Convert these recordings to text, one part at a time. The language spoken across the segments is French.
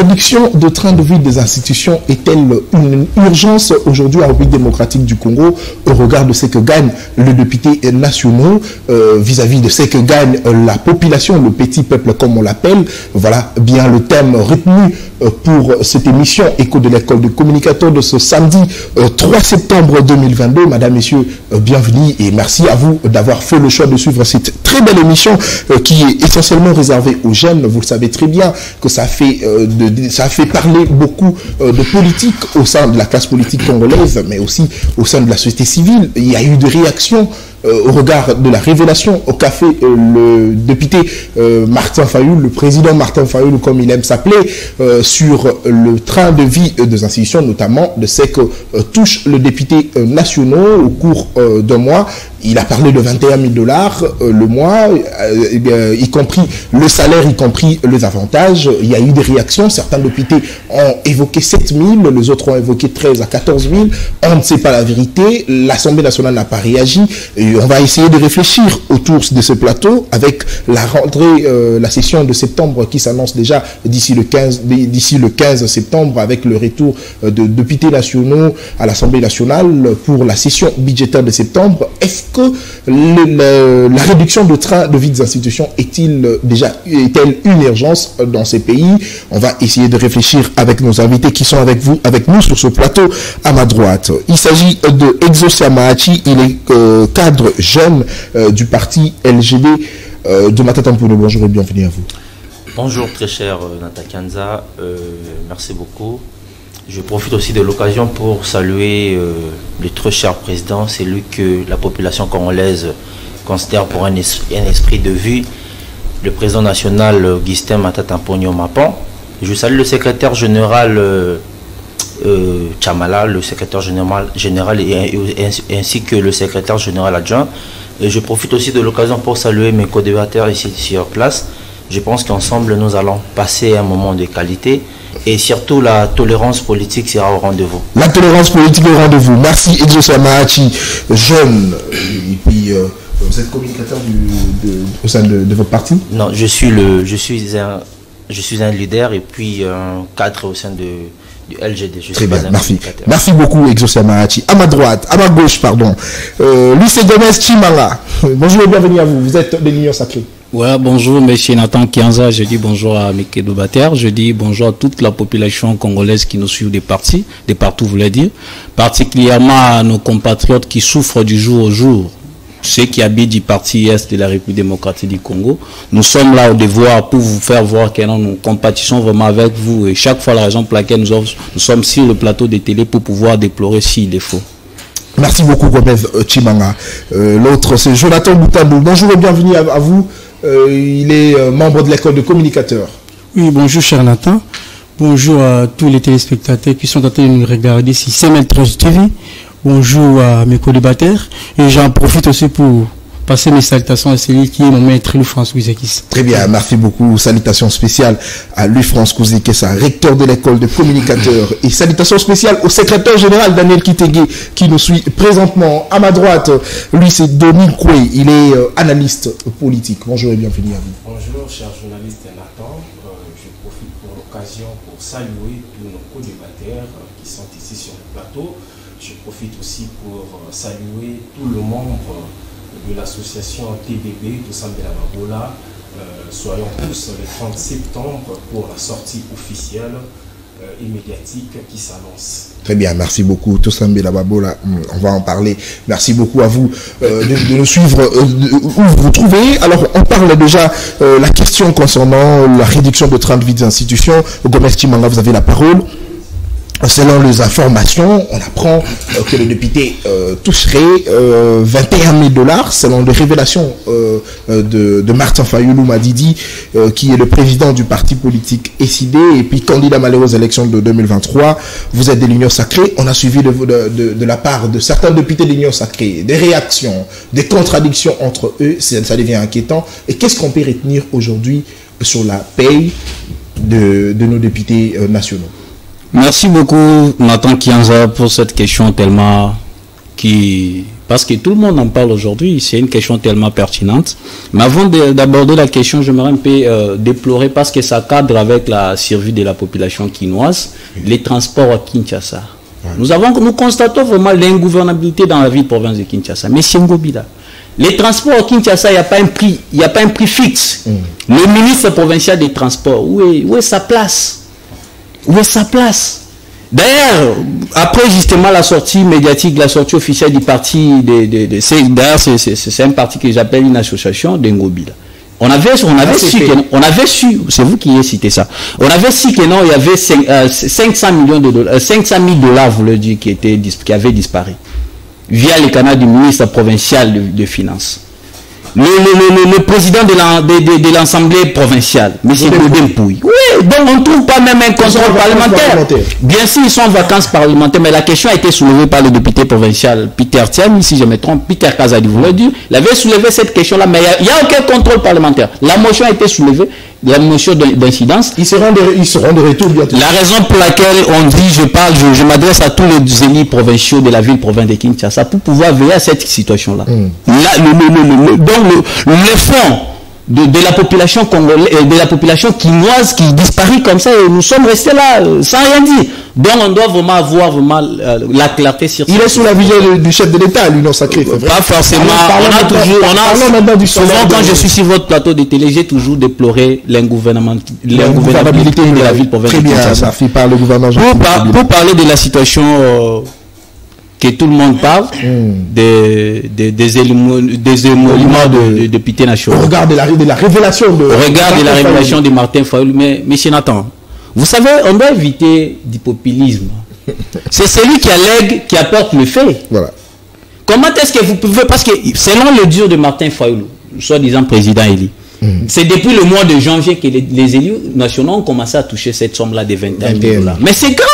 réduction de train de vie des institutions est-elle une urgence aujourd'hui en République démocratique du Congo au regard de ce que gagnent les députés nationaux vis-à-vis de ce que gagne la population, le petit peuple comme on l'appelle? Voilà bien le thème retenu pour cette émission Écho de l'école de communicateurs de ce samedi 3 septembre 2022. Madame, messieurs, bienvenue et merci à vous d'avoir fait le choix de suivre cette très belle émission qui est essentiellement réservée aux jeunes. Vous le savez très bien que ça a fait parler beaucoup de politique au sein de la classe politique congolaise, mais aussi au sein de la société civile. Il y a eu des réactions au regard de la révélation au café, le député Martin Fayoul, le président Martin Fayoul, comme il aime s'appeler, sur le train de vie des institutions, notamment de ce que touche le député national au cours d'un mois. Il a parlé de 21 000 $ le mois, y compris le salaire, y compris les avantages. Il y a eu des réactions. Certains députés ont évoqué 7 000, les autres ont évoqué 13 à 14 000. On ne sait pas la vérité. L'Assemblée nationale n'a pas réagi. Et on va essayer de réfléchir autour de ce plateau avec la rentrée, la session de septembre qui s'annonce déjà d'ici le 15 septembre avec le retour de députés nationaux à l'Assemblée nationale pour la session budgétaire de septembre. Est-ce que la réduction de train de vie des institutions est-elle une urgence dans ces pays? On va essayer de réfléchir avec nos invités qui sont avec nous sur ce plateau à ma droite. Il s'agit de Exaucé Amahachi, il est cadre jeune du parti LGD de Matatampouno. Bonjour et bienvenue à vous. Bonjour très cher Nata Kianza, merci beaucoup. Je profite aussi de l'occasion pour saluer le très cher président, c'est lui que la population congolaise considère pour un esprit de vue, le président national Augustin Matata Mponyo Mapan. Je salue le secrétaire général Chamala, le secrétaire général ainsi que le secrétaire général adjoint. Et je profite aussi de l'occasion pour saluer mes co-débatteurs ici sur place. Je pense qu'ensemble nous allons passer un moment de qualité. Et surtout, la tolérance politique sera au rendez-vous. La tolérance politique au rendez-vous. Merci, Exaucé Amahachi, jeune. Et puis, vous êtes communicateur au sein de votre parti? Non, je suis un leader et puis un cadre au sein du LGD. Très bien, merci. Merci beaucoup, Exaucé Amahachi. À ma droite, à ma gauche, pardon. Luis Gomez Chimanga. Bonjour et bienvenue à vous. Vous êtes de l'Union Sacrée. Ouais, bonjour, M. Nathan Kianza. Je dis bonjour à mes débatteurs. Je dis bonjour à toute la population congolaise qui nous suit de partout, voulais dire. Particulièrement à nos compatriotes qui souffrent du jour au jour. Ceux qui habitent du parti Est de la République démocratique du Congo. Nous sommes là au devoir pour vous faire voir que nous compatissons vraiment avec vous. Et chaque fois, la raison pour laquelle nous sommes sur le plateau de télé pour pouvoir déplorer s'il est faux. Merci beaucoup, Gomez Chimanga. L'autre, c'est Jonathan Boutabou. Bonjour et bienvenue à vous. Il est membre de l'école de communicateurs. Oui, bonjour cher Nathan. Bonjour à tous les téléspectateurs qui sont en train de nous regarder sur CML13 TV. Bonjour à mes co-débatteurs. Et j'en profite aussi pour passer mes salutations à celui qui est mon maître, Louis François Kouzekis. Très bien, merci beaucoup. Salutations spéciales à Louis François Kouzekis, recteur de l'école de communicateurs. Et salutations spéciales au secrétaire général Daniel Kitege qui nous suit présentement. À ma droite, lui c'est Denis Koué, il est analyste politique. Bonjour et bienvenue à vous. Bonjour, cher journaliste Nathan. Je profite pour l'occasion pour saluer tous nos co-débatteurs qui sont ici sur le plateau. Je profite aussi pour saluer tout le membre de l'association TBB, Toussaint-Mbela Babola. Soyons tous le 30 septembre pour la sortie officielle et médiatique qui s'annonce. Très bien, merci beaucoup Toussaint-Mbela Babola, on va en parler. Merci beaucoup à vous de nous suivre où vous vous trouvez. Alors on parle déjà la question concernant la réduction de train de vie des institutions. Gomez Chimanga, vous avez la parole. Selon les informations, on apprend que le député toucherait 21 000 $, selon les révélations de Martin Fayoulou Madidi, qui est le président du parti politique SID et puis candidat malheureux aux élections de 2023. Vous êtes de l'Union Sacrée. On a suivi de la part de certains députés de l'Union Sacrée des réactions, des contradictions entre eux. Ça devient inquiétant. Et qu'est-ce qu'on peut retenir aujourd'hui sur la paye de nos députés nationaux? Merci beaucoup Nathan Kianza pour cette question tellement qui parce que tout le monde en parle aujourd'hui, c'est une question tellement pertinente. Mais avant d'aborder la question, j'aimerais un peu déplorer, parce que ça cadre avec la survie de la population quinoise, les transports à Kinshasa. Nous constatons vraiment l'ingouvernabilité dans la ville-province de Kinshasa. Mais c'est Ngobila. Les transports à Kinshasa, il n'y a pas un prix fixe. Le ministre provincial des Transports, où est sa place? Où est sa place? D'ailleurs, après justement la sortie médiatique, la sortie officielle du parti, d'ailleurs c'est un parti que j'appelle une association d'Ngobila. On avait su, c'est vous qui avez cité ça, on avait su que non, il y avait 500 millions de dollars, 500 000 $, vous le dites, qui avaient disparu, via le canal du ministre provincial de Finances. Le président de l'Assemblée provinciale, M. Godin Pouy. Oui, donc on ne trouve pas même un contrôle parlementaire. Bien sûr, ils sont en vacances parlementaires, mais la question a été soulevée par le député provincial Peter Thiam, si je me trompe, Peter Kazadi, vous le dites. Il avait soulevé cette question-là, mais il n'y a aucun contrôle parlementaire. La motion a été soulevée, la motion d'incidence. Ils seront de retour bientôt. La raison pour laquelle on dit, je m'adresse à tous les élus provinciaux de la ville-province de Kinshasa pour pouvoir veiller à cette situation-là. Donc le fond de la population congolaise, de la population quinoise qui disparaît comme ça, et nous sommes restés là sans rien dire. Donc on doit vraiment avoir la clarté sur ça. Il est sous la vision du chef de l'État, l'Union sacrée. Pas forcément. Souvent quand je suis sur votre plateau de télé, j'ai toujours déploré l'ingouvernabilité de la ville-province. Très bien, ça fait par le gouvernement. Pour parler de la situation que tout le monde parle, des émoluments de députés nationaux. Au regard de la révélation de Martin Fayulu. Mais M. Nathan, vous savez, on doit éviter du populisme. C'est celui qui allègue qui apporte le fait. Voilà. Comment est-ce que vous pouvez, parce que selon le dur de Martin Fayulu, soi-disant président élu, c'est depuis le mois de janvier que les élus nationaux ont commencé à toucher cette somme-là de 21 000 $. Mais c'est grave.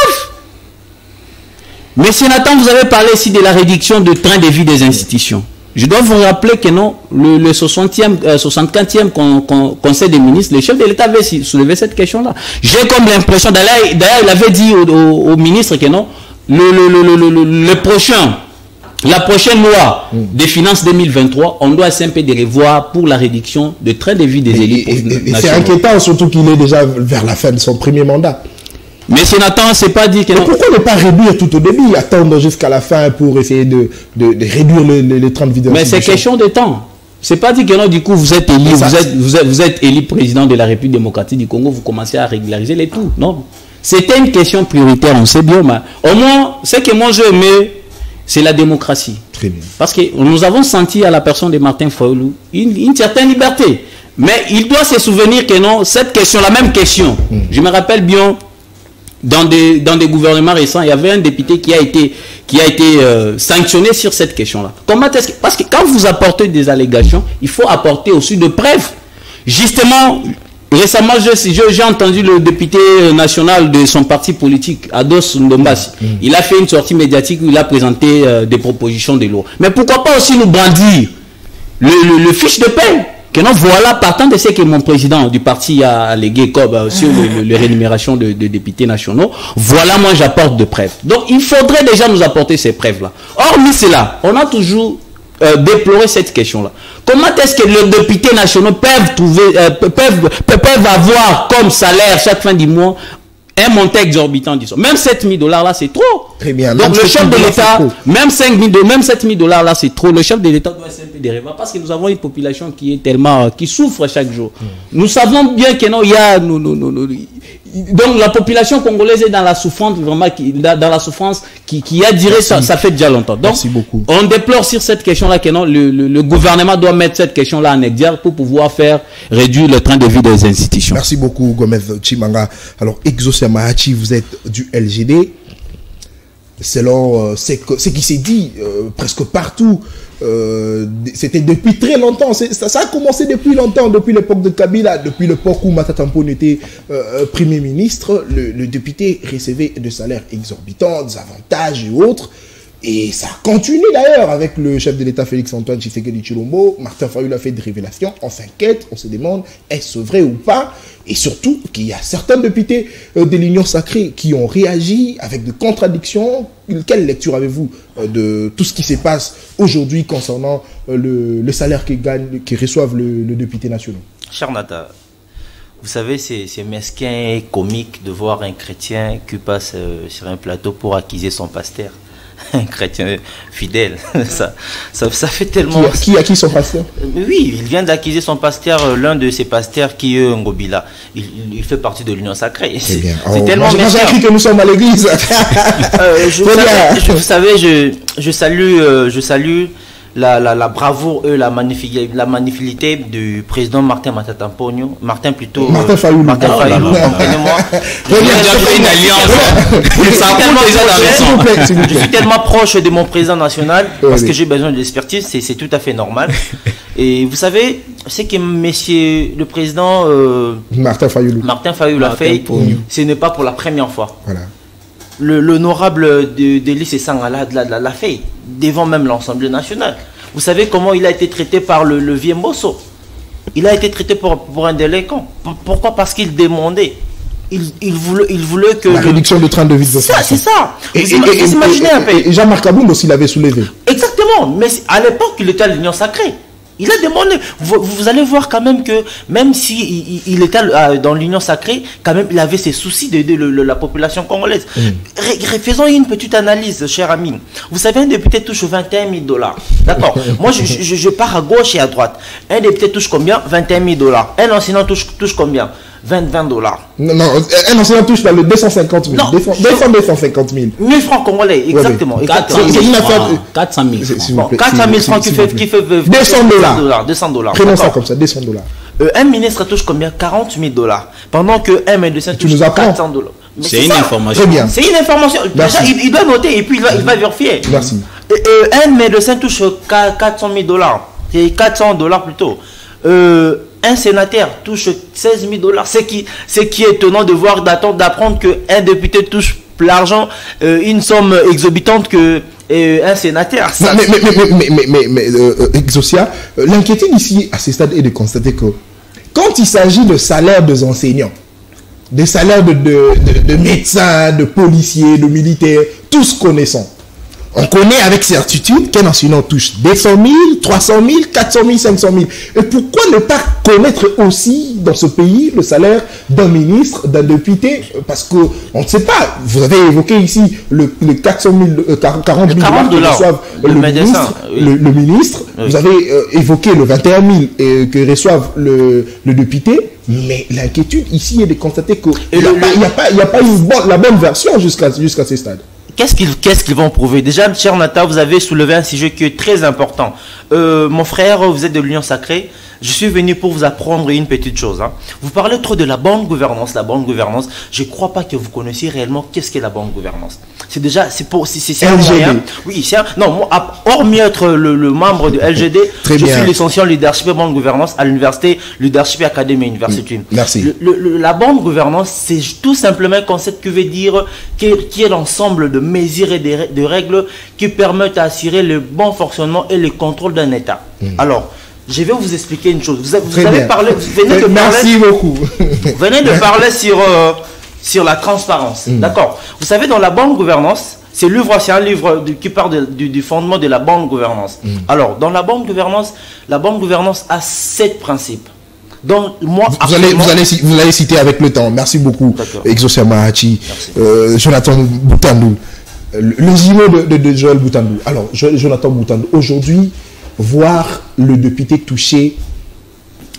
Monsieur Nathan, vous avez parlé ici de la réduction de train de vie des institutions. Je dois vous rappeler que non, le 75e Conseil des ministres, le chef de l'État avait soulevé cette question-là. J'ai comme l'impression, d'ailleurs, il avait dit au ministre que non, la prochaine loi des finances 2023, on doit s'imper de revoir pour la réduction de train de vie des élus. Et c'est inquiétant, surtout qu'il est déjà vers la fin de son premier mandat. Mais Nathan, c'est pas dit que non. Pourquoi ne pas réduire tout au début, attendre jusqu'à la fin pour essayer de réduire les trains de vie de Mais c'est question de temps. C'est pas dit que non, du coup, vous êtes élu, vous êtes élu président de la République démocratique du Congo, vous commencez à régulariser les tout. Non. C'était une question prioritaire, on sait bien, mais au moins, ce que moi je mets, c'est la démocratie. Très bien. Parce que nous avons senti à la personne de Martin Fayulu une certaine liberté. Mais il doit se souvenir que non, cette question, la même question, je me rappelle bien, dans des gouvernements récents, il y avait un député qui a été sanctionné sur cette question-là. Comment est-ce que, parce que quand vous apportez des allégations, il faut apporter aussi de preuves. Justement, récemment, j'ai entendu le député national de son parti politique, Ados Ndombasi. Il a fait une sortie médiatique où il a présenté des propositions de loi. Mais pourquoi pas aussi nous brandir le fiche de paie? Que non, voilà, partant de ce que mon président du parti a allégué sur les rémunérations de députés nationaux, voilà, moi j'apporte de preuves. Donc il faudrait déjà nous apporter ces preuves-là. Hormis cela, on a toujours déploré cette question-là. Comment est-ce que les députés nationaux peuvent avoir comme salaire chaque fin du mois un montant exorbitant, disons. Même 7 000 $ là, c'est trop. Très bien. Donc le chef de l'État, même 7 000 $ là, c'est trop. Le chef de l'État doit s'être des rêves parce que nous avons une population qui est tellement, qui souffre chaque jour. Nous savons bien que non, il y a, donc la population congolaise est dans la souffrance, vraiment, dans la souffrance qui a duré, ça fait déjà longtemps. Donc, merci beaucoup. On déplore sur cette question-là que non, le gouvernement doit mettre cette question-là en exergue pour pouvoir faire réduire le train de vie des institutions. Merci beaucoup, Gomez Chimanga. Alors, Exaucé Mahachi, vous êtes du LGD. Selon ce qui s'est dit presque partout, c'était depuis très longtemps. Ça a commencé depuis longtemps, depuis l'époque de Kabila, depuis l'époque où Matata Ponyo était Premier ministre. Le député recevait des salaires exorbitants, des avantages et autres. Et ça continue d'ailleurs avec le chef de l'État Félix-Antoine Tshisekedi Tshilombo. Martin Fayulu a fait des révélations. On s'inquiète, on se demande est-ce vrai ou pas. Et surtout qu'il y a certains députés de l'Union sacrée qui ont réagi avec des contradictions. Quelle lecture avez-vous de tout ce qui se passe aujourd'hui concernant le salaire que reçoivent les députés nationaux? Cher Nata, vous savez, c'est mesquin et comique de voir un chrétien qui passe sur un plateau pour accuser son pasteur. Un chrétien fidèle. Ça fait tellement... Qui a qui son pasteur? Oui, il vient d'accuser son pasteur, l'un de ses pasteurs qui est Ngobila. Il fait partie de l'Union sacrée. C'est tellement... J'ai écrit que nous sommes à l'église. Vous savez, je salue la bravoure et la magnificité du président Martin Matatamponio. Martin plutôt. Martin Fayulu. Comprenez-moi. Je suis tellement proche de mon président national parce que j'ai besoin de l'expertise. C'est tout à fait normal. Et vous savez, c'est que monsieur le président Martin Fayulu a fait, ce n'est pas pour la première fois. Voilà. L'honorable Délice Sangala l'a fait devant même l'Assemblée nationale. Vous savez comment il a été traité par le vieux Mosso? Il a été traité pour un délinquant. Pourquoi? Parce qu'il demandait. Il voulait que... La réduction de train de vie. C'est ça. Vous imaginez un peu. Et Jean-Marc Aboum aussi l'avait soulevé. Exactement. Mais à l'époque, il était à l'Union sacrée. Il a demandé, vous allez voir quand même que même si il était dans l'Union sacrée, quand même il avait ses soucis d'aider la population congolaise. Faisons une petite analyse, cher ami. Vous savez, un député touche 21 000 $. D'accord. Moi, je pars à gauche et à droite. Un député touche combien? 21 000 $. Un enseignant touche combien? 20 $. Non, un enseignant touche dans le 250 000. Non, 250 000. 1000 francs congolais, exactement. C'est une affaire. 400 000. Bon, 400 000 francs qui fait 200 $. 200 $. Prenons ça comme ça, 200 $. Un ministre touche combien? 40 000 $. Pendant qu'un médecin touche 400 $. C'est une information. Très bien. C'est une information. Déjà, il doit noter et puis il va vérifier. Merci. Un médecin touche 400 000 $. C'est 400 $ plutôt. Un sénateur touche 16 000 $. Ce qui est étonnant de voir, d'apprendre qu'un député touche l'argent, une somme exorbitante que un sénateur. Mais Exosia, l'inquiétude ici à ce stade est de constater que quand il s'agit de salaires des enseignants, des salaires de médecins, de policiers, de militaires, tous connaissons. On connaît avec certitude qu'un enseignant touche 200 000, 300 000, 400 000, 500 000. Et pourquoi ne pas connaître aussi dans ce pays le salaire d'un ministre, d'un député? Parce qu'on ne sait pas. Vous avez évoqué ici le 400 000, 40 000 $ que reçoivent le ministre. Oui. Vous avez évoqué le 21 000 que reçoivent le député. Mais l'inquiétude ici est de constater qu'il n'y a pas la bonne version jusqu'à ce stade. Qu'est-ce qu'ils vont prouver? Déjà, cher Nata, vous avez soulevé un sujet qui est très important. Mon frère, vous êtes de l'Union sacrée. Je suis venu pour vous apprendre une petite chose. Hein. Vous parlez trop de la bonne gouvernance. La bonne gouvernance, je ne crois pas que vous connaissiez réellement qu'est-ce qu'est la bonne gouvernance. C'est déjà, c'est un moyen. Oui, non, moi, hormis être le membre de LGD, je suis licencié en leadership et bonne gouvernance à l'université Leadership Academy University. Merci. La bonne gouvernance, c'est tout simplement un concept qui veut dire qui est l'ensemble de mesures et de règles qui permettent d'assurer le bon fonctionnement et le contrôle d'un État. Alors, je vais vous expliquer une chose. Vous avez parlé, merci beaucoup. Vous venez de parler sur la transparence. D'accord. Vous savez, dans la bonne gouvernance, c'est un livre qui parle du fondement de la bonne gouvernance. Alors, dans la bonne gouvernance a 7 principes. Donc, moi, vous allez citer avec le temps. Merci beaucoup, Exosia Mahachi, Jonathan Boutandou. Le jumeau de Joël Boutandou. Alors, Jonathan Boutandou, aujourd'hui, voir le député toucher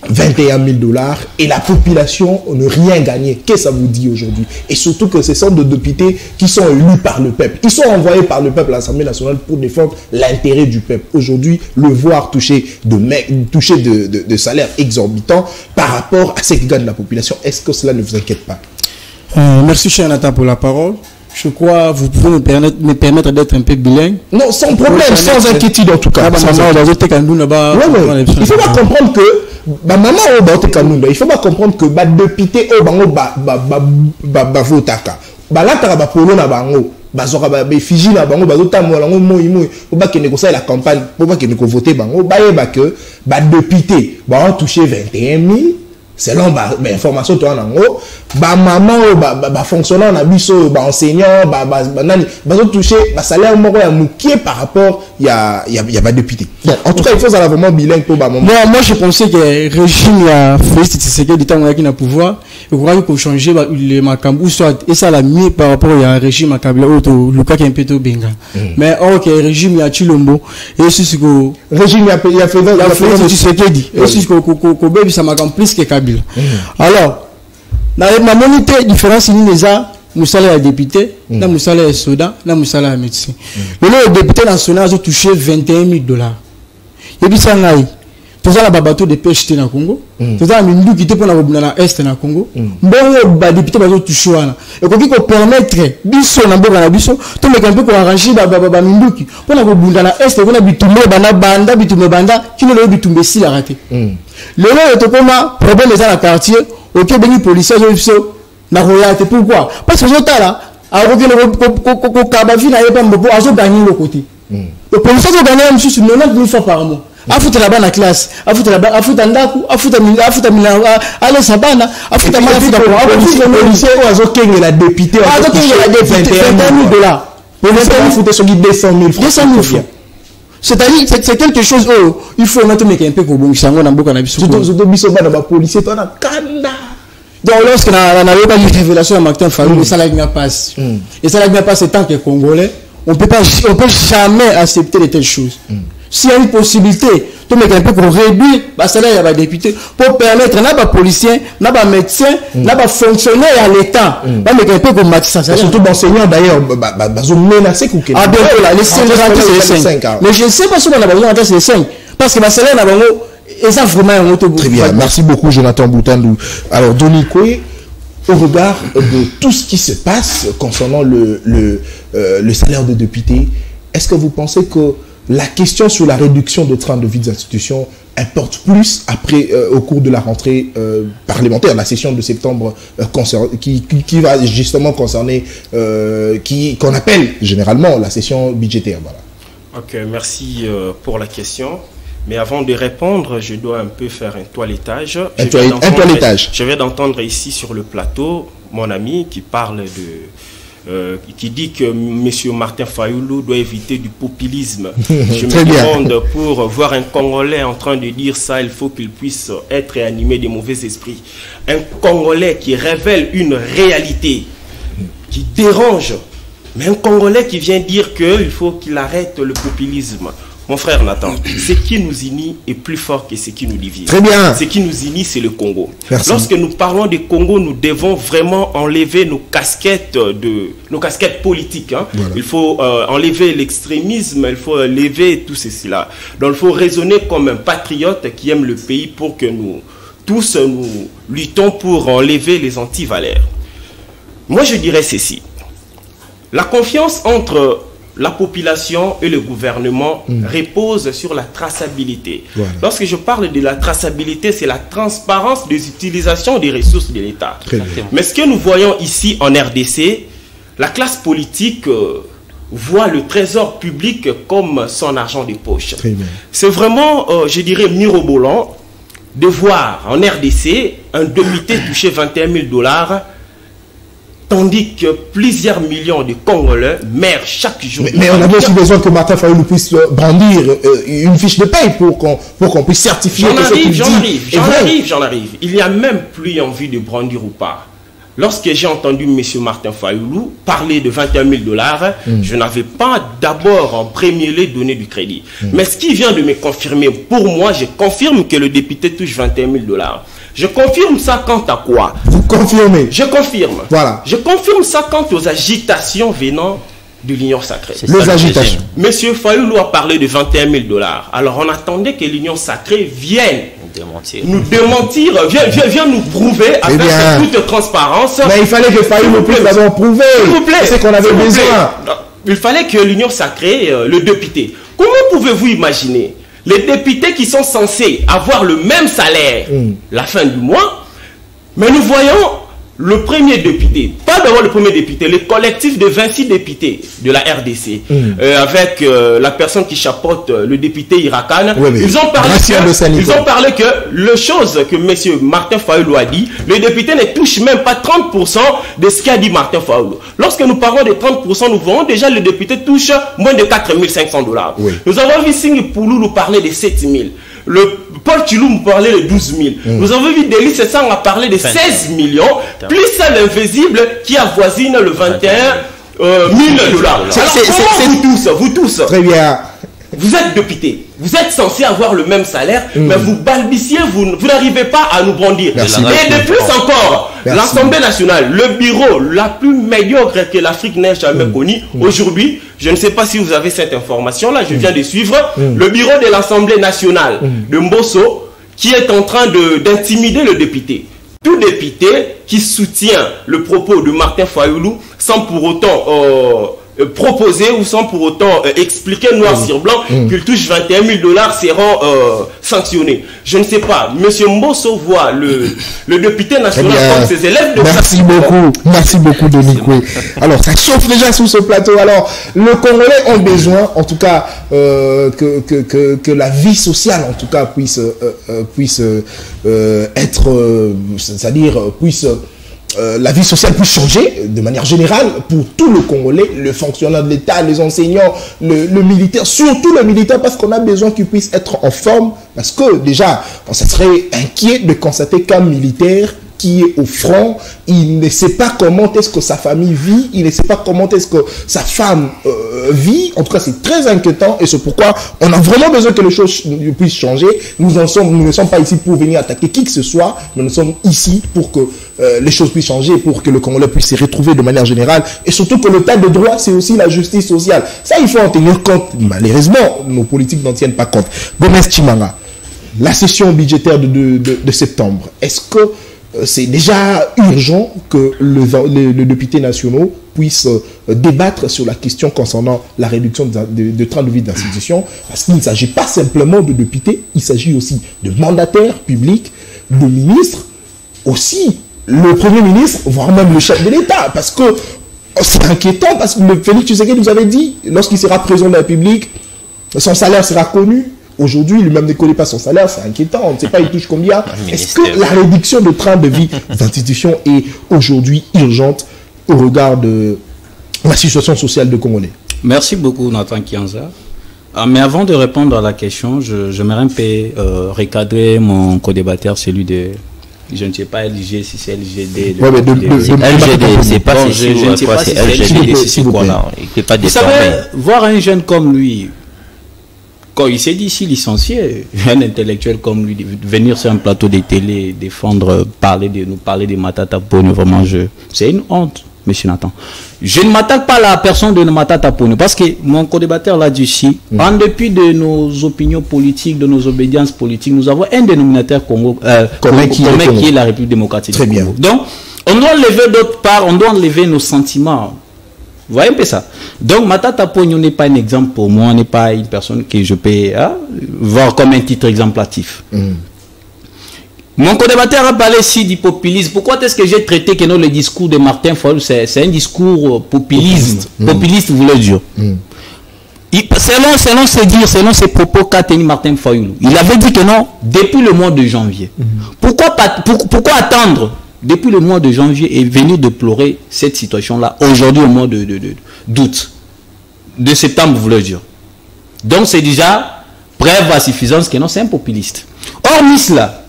21 000 $ et la population ne rien gagner. Qu'est-ce que ça vous dit aujourd'hui? Et surtout que ce sont des députés qui sont élus par le peuple. Ils sont envoyés par le peuple à l'Assemblée nationale pour défendre l'intérêt du peuple. Aujourd'hui, le voir toucher de salaires exorbitants par rapport à ce que gagne la population, est-ce que cela ne vous inquiète pas? Merci, cher Nathan, pour la parole. Je crois que vous pouvez me permettre d'être un peu bilingue. Non, sans problème, sans inquiétude en tout cas. Il ne faut pas comprendre que maman il faut pas comprendre que député au bango votaka balata ba polo na bango bazora ba effigie na bango bazotambola ngo moi pour pas que ne ça la campagne pour pas que ne voter bango ba que ba député ba toucher 21 000 selon information to nango ba maman ba fonctionnaire na biso ba enseignant ba nani bazo toucher ba salaire moko ya mukie par rapport ya ba député. Bon, en tout cas il faut ça vraiment bilingue pour ba maman. Moi je pensais que régime ya Félix Tshisekedi temps qui na pouvoir il faudrait qu'on change les makambu soit et ça la mieux par rapport à régime à Kabila ou Luka Kempeto Benga. Mais OK régime ya Chilombo et c'est ce que régime ya Félix Tshisekedi et c'est ce que bebi ça makam plus que Kabila. Alors dans la monité différence ni les a musala ya député na musala ya soda na musala ya médecin. Le député national a touché 21 000 $. Et puis ça ngai tous la bateau de pêche na Congo tous la mindu qui te pour na est na Congo bon ba député bazo touché wana et ko permettre biso na boka na biso to me kampe ko arranger ba mindu qui pour na bunda na est ko na bitumbe banda kino le bitumbe si la raté le lo to koma problème dans la quartier OK beni policier zo na royauté pourquoi parce que jotala a ko kaba vi na yeba mbo azo gagner le côté le policier zo gagner même sur 90 000 fois par mois afuta la bana classe afuta ndaku afuta ale sabana afuta policier azo kenga la député azo kenga la député 20 000 $. Policier afuta sur 200 000 francs. C'est-à-dire c'est quelque chose il faut mettre un peu pour bongisango na mboka na biso surtout biso bana ba policier to na kanda. Donc lorsque on avait pas une révélation à Martin Fayulu ça la passe et ça la passe tant que Congolais on peut jamais accepter de telles choses. S'il y a une possibilité, tout le monde pour réduire le salaire des députés, pour permettre à nos policiers, à nos médecins, à nos fonctionnaires à l'État, pour mettre ça. Surtout les enseignants d'ailleurs, ils ont menacé qu'on ah bien voilà, les 5. Mais je ne sais pas si on a besoin de ces 5. Parce que le salaire n'a pas et ça vraiment un autre. Très bien, merci beaucoup Jonathan Boutandou. Alors Denis Koué, au regard de tout ce qui se passe concernant le salaire des députés, est-ce que vous pensez que la question sur la réduction de train de vie des institutions importe plus après au cours de la rentrée parlementaire, la session de septembre qui va justement concerner qu'on appelle généralement la session budgétaire. Voilà. Ok, merci pour la question. Mais avant de répondre, je dois un peu faire un toilettage. Je viens d'entendre ici sur le plateau mon ami qui parle qui dit que M. Martin Fayulu doit éviter du populisme. Je me demande, pour voir un Congolais en train de dire ça, il faut qu'il puisse être animé des mauvais esprits. Un Congolais qui révèle une réalité, qui dérange, mais un Congolais qui vient dire qu'il faut qu'il arrête le populisme. Mon frère Nathan, ce qui nous unit est plus fort que ce qui nous divise. Très bien. Ce qui nous unit, c'est le Congo. Merci. Lorsque nous parlons du Congo, nous devons vraiment enlever nos casquettes politiques. Hein. Voilà. Il faut enlever l'extrémisme, il faut enlever tout ceci-là. Donc il faut raisonner comme un patriote qui aime le pays pour que nous tous nous luttons pour enlever les antivaleurs. Moi je dirais ceci. La confiance entre la population et le gouvernement repose sur la traçabilité. Voilà. Lorsque je parle de la traçabilité, c'est la transparence des utilisations des ressources de l'État. Mais ce que nous voyons ici en RDC, la classe politique voit le trésor public comme son argent de poche. C'est vraiment, je dirais, mirobolant de voir en RDC un député toucher 21 000 $, tandis que plusieurs millions de Congolais meurent chaque jour. Mais on a aussi besoin que Martin Fayulu puisse brandir une fiche de paye pour qu'on puisse certifier que ce qu'il dit. J'en arrive. Il n'y a même plus envie de brandir ou pas. Lorsque j'ai entendu M. Martin Fayulu parler de 21 000 $, je n'avais pas d'abord en premier lieu donné du crédit. Mais ce qui vient de me confirmer, pour moi, je confirme que le député touche 21 000 $. Je confirme ça quant à quoi? Vous confirmez? Je confirme. Voilà. Je confirme ça quant aux agitations venant de l'Union sacrée. Les agitations. Monsieur Fayulu a parlé de 21 000 $. Alors on attendait que l'Union sacrée vienne nous démentir, viens nous prouver avec toute transparence. Mais il fallait que Fayulu puisse d'abord prouver. S'il vous plaît. C'est qu'on avait besoin. Il fallait que l'Union sacrée, le député. Comment pouvez-vous imaginer les députés qui sont censés avoir le même salaire la fin du mois, mais nous voyons le premier député, pas d'abord le premier député, le collectif de 26 députés de la RDC, avec la personne qui chapeaute le député Irakan, ils ont parlé que le chose que M. Martin Fayoulou a dit, le député ne touche même pas 30% de ce qu'a dit Martin Fayoulou. Lorsque nous parlons de 30%, nous voyons déjà le député touche moins de 4 500 $. Nous avons vu Singh Poulou nous parler de 7 000. Paul Chilou nous parlait de 12 000. Nous avons vu Delis Sessang a parlé de 16 millions, plus l'invisible qui avoisine le 21 000 $. Alors, vous tous, très bien. Vous êtes député, vous êtes censé avoir le même salaire, mais vous balbutiez, vous n'arrivez pas à nous brandir. Merci. Et de plus encore, l'Assemblée nationale, le bureau la plus médiocre que l'Afrique n'ait jamais connu, aujourd'hui, je ne sais pas si vous avez cette information-là, je viens de suivre, le bureau de l'Assemblée nationale de Mbosso, qui est en train d'intimider le député. Tout député qui soutient le propos de Martin Fayoulou, sans pour autant proposer ou sans pour autant expliquer noir sur blanc qu'il touche 21 000 $, seront sanctionnés. Je ne sais pas. Monsieur Mbosso voit le député national comme ses élèves de Merci beaucoup, Denis Koué. Alors, ça chauffe déjà sur ce plateau. Alors, le Congolais ont besoin, en tout cas, que la vie sociale, en tout cas, puisse être, c'est-à-dire, la vie sociale puisse changer de manière générale pour tout le Congolais, le fonctionnaire de l'État, les enseignants, le militaire, surtout le militaire, parce qu'on a besoin qu'il puisse être en forme, parce que déjà, on serait inquiet de constater qu'un militaire qui est au front, il ne sait pas comment est-ce que sa famille vit, il ne sait pas comment est-ce que sa femme vit. En tout cas, c'est très inquiétant et c'est pourquoi on a vraiment besoin que les choses puissent changer. Nous ne sommes pas ici pour venir attaquer qui que ce soit, mais nous sommes ici pour que les choses puissent changer, pour que le Congolais puisse se retrouver de manière générale et surtout que l'état de droit, c'est aussi la justice sociale. Ça, il faut en tenir compte. Malheureusement, nos politiques n'en tiennent pas compte. Gomez Chimanga, la session budgétaire de septembre, est-ce que c'est déjà urgent que les députés nationaux puissent débattre sur la question concernant la réduction de train de vie d'institutions, parce qu'il ne s'agit pas simplement de députés, il s'agit aussi de mandataires publics, de ministres, aussi le Premier ministre, voire même le chef de l'État, parce que c'est inquiétant, parce que Félix Tshisekedi nous avait dit, lorsqu'il sera président de la République, son salaire sera connu. Aujourd'hui, lui-même ne connaît pas son salaire, c'est inquiétant, on ne sait pas il touche combien. Est-ce que la réduction de train de vie d'institutions est aujourd'hui urgente au regard de la situation sociale de Congolais? Merci beaucoup, Nathan Kianza. Mais avant de répondre à la question, j'aimerais un peu recadrer mon co-débatteur, celui de... Je ne sais pas LG, si c'est LGD. LGD, c'est pas si je ne sais pas si c'est LGD, c'est quoi là? Vous savez, voir un jeune comme lui, quand il s'est dit ici licencié, un intellectuel comme lui, venir sur un plateau de télé, défendre, nous parler de Matata Ponyo, vraiment, c'est une honte, monsieur Nathan. Je ne m'attaque pas à la personne de Matata Ponyo, parce que mon co-débatteur l'a dit ici, en dépit de nos opinions politiques, de nos obédiences politiques, nous avons un dénominateur commun qui est la République démocratique du Congo. Donc, on doit enlever d'autre part, on doit enlever nos sentiments. Vous voyez un peu ça. Donc, Matata Ponyo n'est pas un exemple pour moi, n'est pas une personne que je peux voir comme un titre exemplatif. Mon co-débatteur a parlé ici du populisme. Pourquoi est-ce que j'ai traité que le discours de Martin Fayoulou, c'est un discours populiste. Populiste, vous voulez dire. Selon ses propos qu'a tenu Martin Fayoulou, il avait dit que non, depuis le mois de janvier. Pourquoi attendre depuis le mois de janvier et venir déplorer cette situation-là aujourd'hui au mois d'août, de septembre, vous voulez dire. Donc c'est déjà preuve à suffisance que non, c'est un populiste. Hormis cela,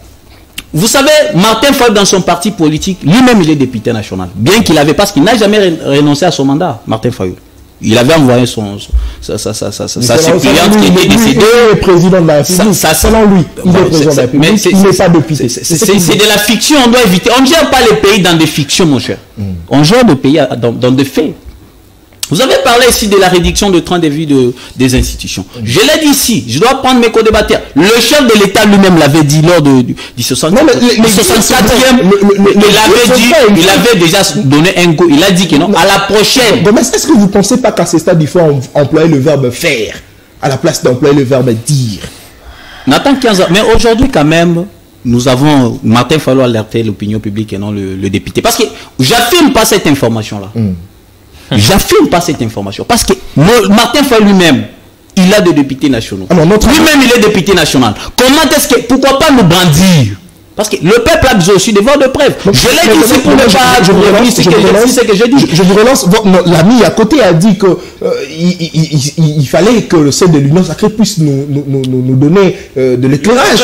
vous savez, Martin Fayoulou dans son parti politique, lui-même il est député national, bien qu'il avait, parce qu'il n'a jamais renoncé à son mandat, Martin Fayoulou. Il avait envoyé sa suppléante qui était décédée. Il est président de la République. Selon lui, il est président de la République. Il n'est pas député. C'est de la fiction, on doit éviter. On ne gère pas les pays dans des fictions, mon cher. On gère le pays dans des faits. Vous avez parlé ici de la réduction de train de vie des institutions. Je l'ai dit ici, je dois prendre mes co-débatteurs. Le chef de l'État lui-même l'avait dit lors du 64e. Il avait déjà donné un go. Il a dit que non, à la prochaine. Mais est-ce que vous ne pensez pas qu'à ce stade, il faut employer le verbe faire à la place d'employer le verbe dire? Nathan Kianza, mais aujourd'hui quand même, Martin Fayulu alerté l'opinion publique et non le député. Parce que j'affirme pas cette information-là. J'affirme pas cette information. Parce que Martin Fayulu lui-même, il a des députés nationaux. Lui-même, il est député national. Pourquoi pas nous brandir? Parce que le peuple a besoin aussi de voir de preuves. Je l'ai dit ici pour ne pas... Je vous relance. L'ami à côté a dit que il fallait que le Centre de l'Union Sacrée puisse nous donner de l'éclairage.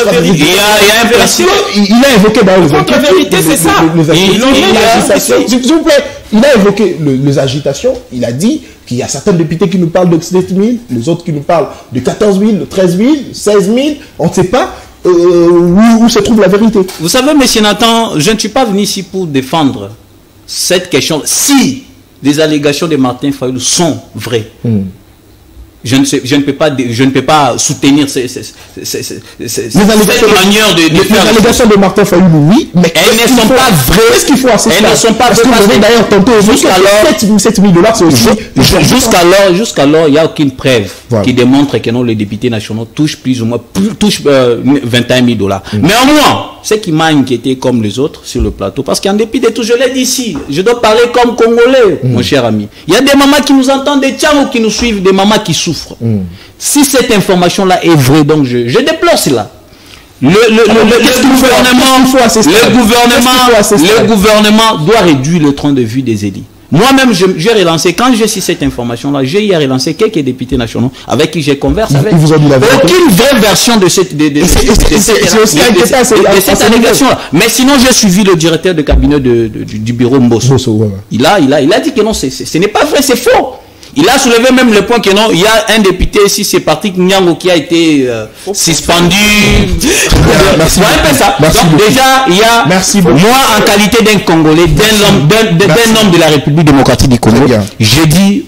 Il a évoqué dans les contre-vérité, c'est ça. S'il vous plaît, il a évoqué les agitations. Il a dit qu'il y a certains députés qui nous parlent de 7 000, les autres qui nous parlent de 14 000, de 13 000, 16 000, on ne sait pas. Où se trouve la vérité. Vous savez, monsieur Nathan, je ne suis pas venu ici pour défendre cette question. Si les allégations de Martin Fayulu sont vraies, je ne peux pas soutenir cette manière de faire. Les allégations de Martin Fayulu, oui, mais elles ne sont pas vraies. Qu'est-ce qu'il faut à ce stade? Elles ne sont pas vraies. Parce que vous avez d'ailleurs tenté jusqu'alors 7 000 $, c'est aussi. Jusqu'alors, il n'y a aucune preuve qui démontre que non, les députés nationaux touchent plus ou moins 21 000 $. Néanmoins, ce qui m'a inquiété comme les autres sur le plateau, parce qu'en dépit de tout, je l'ai dit ici, je dois parler comme Congolais, mon cher ami. Il y a des mamans qui nous entendent, des tchams qui nous suivent, des mamans qui souffrent. Si cette information-là est vraie, donc je déplore cela. Le gouvernement doit réduire le train de vue des élites. Moi-même, j'ai relancé, quand j'ai su cette information-là, j'ai relancé quelques députés nationaux avec qui j'ai conversé. Aucune vraie version de cette allégation-là. Mais sinon, j'ai suivi le directeur de cabinet du bureau Mbosso. Il a dit que non, ce n'est pas vrai, c'est faux. Il a soulevé même le point que non, il y a un député ici, c'est Patrick Nyango, qui a été suspendu. Merci. Donc déjà, il y a moi en qualité d'un Congolais, d'un homme de la République démocratique du Congo, j'ai dit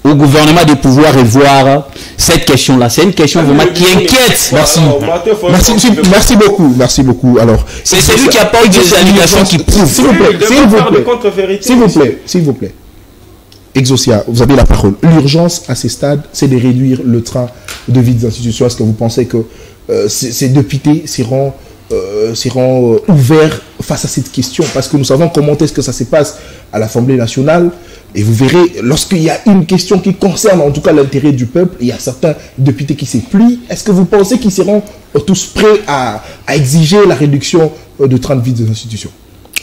au gouvernement de pouvoir revoir cette question-là. C'est une question vraiment qui inquiète. Merci beaucoup. Alors, c'est celui qui a pas eu des allégations qui prouvent. S'il vous plaît. Exocia, vous avez la parole. L'urgence à ces stades, c'est de réduire le train de vie des institutions. Est-ce que vous pensez que ces députés seront ouverts face à cette question? Parce que nous savons comment est-ce que ça se passe à l'Assemblée nationale. Et vous verrez, lorsqu'il y a une question qui concerne en tout cas l'intérêt du peuple, il y a certains députés qui se plient. Est-ce que vous pensez qu'ils seront tous prêts à exiger la réduction de train de vie des institutions?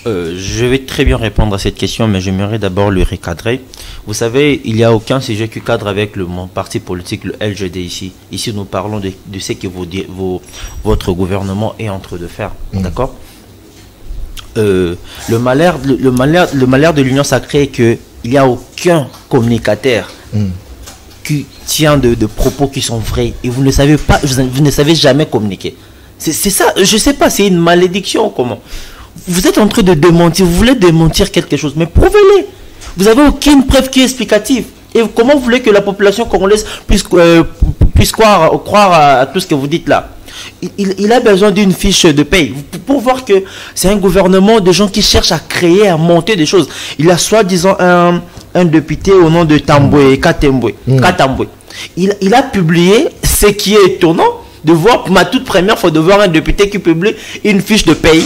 Je vais très bien répondre à cette question, mais j'aimerais d'abord le recadrer. Vous savez, il n'y a aucun sujet qui cadre avec mon parti politique, le LGD ici. Ici, nous parlons de ce que votre gouvernement est en train de faire. D'accord? Le malheur de l'Union Sacrée est qu'il n'y a aucun communicateur qui tient de propos qui sont vrais. Et vous ne savez pas, vous ne savez jamais communiquer. C'est ça, je ne sais pas, c'est une malédiction ou comment. Vous êtes en train de démentir, vous voulez démentir quelque chose, mais prouvez-le. Vous n'avez aucune preuve qui est explicative. Et comment vous voulez que la population congolaise puisse croire à tout ce que vous dites là? Il a besoin d'une fiche de paye pour voir que c'est un gouvernement de gens qui cherchent à créer, à monter des choses. Il a soi-disant un député au nom de Tamboué, Katamboué. Il a publié ce qui est étonnant de voir, pour ma toute première fois, de voir un député qui publie une fiche de paye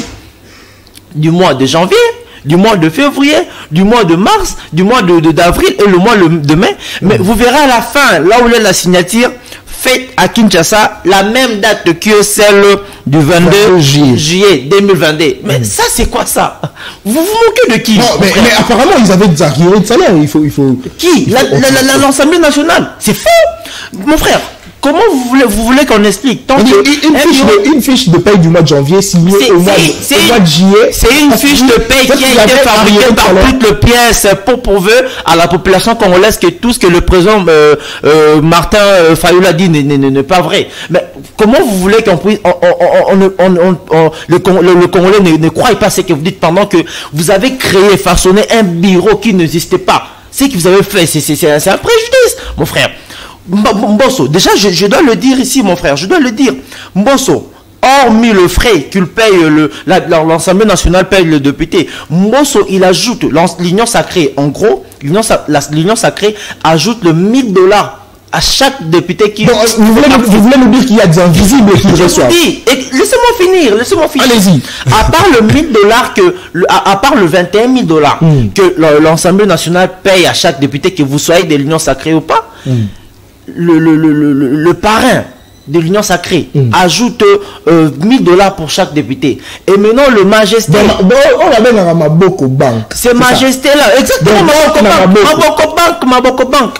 du mois de janvier, du mois de février, du mois de mars, du mois d'avril et le mois de mai. Mais vous verrez à la fin, là où est la signature, faite à Kinshasa, la même date que celle du 22 juillet 2022. Mais ça, c'est quoi ça? Vous vous moquez de qui? Non, mais apparemment, ils avaient des arriérés de salaire. Il faut... Qui? L'Assemblée nationale. C'est faux, mon frère. Comment vous voulez qu'on explique? Une fiche de paye du mois de janvier signée au mois de juillet. C'est une fiche de paye qui a été fabriquée par toutes les pièces pour prouver à la population congolaise que tout ce que le président Martin Fayulu a dit n'est pas vrai. Mais comment vous voulez qu'on puisse... Le Congolais ne croit pas ce que vous dites pendant que vous avez créé, façonné un bureau qui n'existait pas. Ce que vous avez fait, c'est un préjudice, mon frère. Mbosso, déjà je dois le dire ici mon frère, je dois le dire. Mbosso, hormis le frais qu'il paye, l'Assemblée nationale paye le député, Mbosso il ajoute l'Union Sacrée, en gros, l'Union Sacrée ajoute le $1000 à chaque député qui... Donc, vous voulez nous dire qu'il y a des invisibles qui reçoivent? Oui, laissez-moi finir. Allez-y. À part le 1000 $, à part le 21 000 $ que l'Assemblée nationale paye à chaque député, que vous soyez de l'Union sacrée ou pas, le parrain de l'Union sacrée ajoute 1000 $ pour chaque député. Et maintenant, le majesté... On l'appelle un Maboko Bank. C'est majesté là, exactement, Maboko Bank.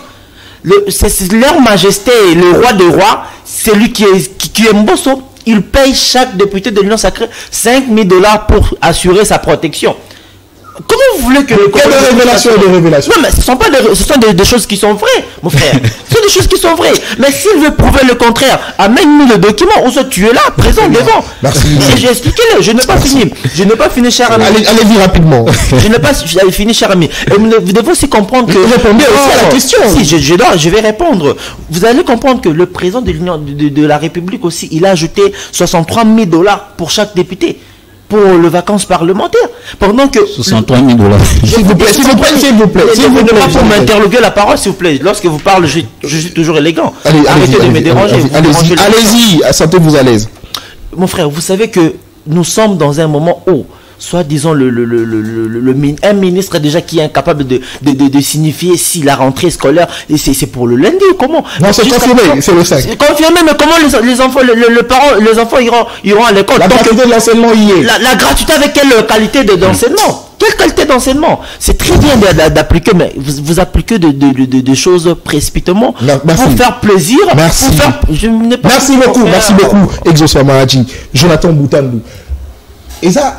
C'est leur majesté, le roi des rois, c'est lui qui est Mbosso. Il paye chaque député de l'Union sacrée 5 000 $ pour assurer sa protection. Comment vous voulez que... Quelle révélation et de révélation? Non, mais ce sont des choses qui sont vraies, mon frère. Ce sont des choses qui sont vraies. Mais s'il veut prouver le contraire, amène-nous le document. On se tue là, présent, devant. Merci. J'ai expliqué, je n'ai pas fini. Je n'ai pas fini, cher ami. Allez-y rapidement. Je n'ai pas fini, cher ami. Et vous devez aussi comprendre que... Répondez aussi à la question. Si, je vais répondre. Vous allez comprendre que le président de la République aussi, il a ajouté 63 000 $ pour chaque député, pour les vacances parlementaires. Pendant que... 63 000 $. S'il vous plaît. Pour m'interroger la parole, s'il vous plaît. Lorsque vous parlez, je suis toujours élégant. Arrêtez de me déranger. Allez-y, sentez-vous à l'aise. Mon frère, vous savez que nous sommes dans un moment où, soit disons un ministre déjà qui est incapable de signifier si la rentrée scolaire c'est pour le lundi, comment? Non, c'est confirmé, c'est le 5. C'est confirmé, mais comment les enfants, les enfants iront à l'école? La gratuité de l'enseignement y est. La gratuité avec quelle qualité d'enseignement? Quelle qualité d'enseignement? C'est très bien d'appliquer, mais vous appliquez des choses précipitamment pour faire plaisir. Merci. Merci beaucoup, Exaucement Mahaji. Jonathan Boutandou. Et ça,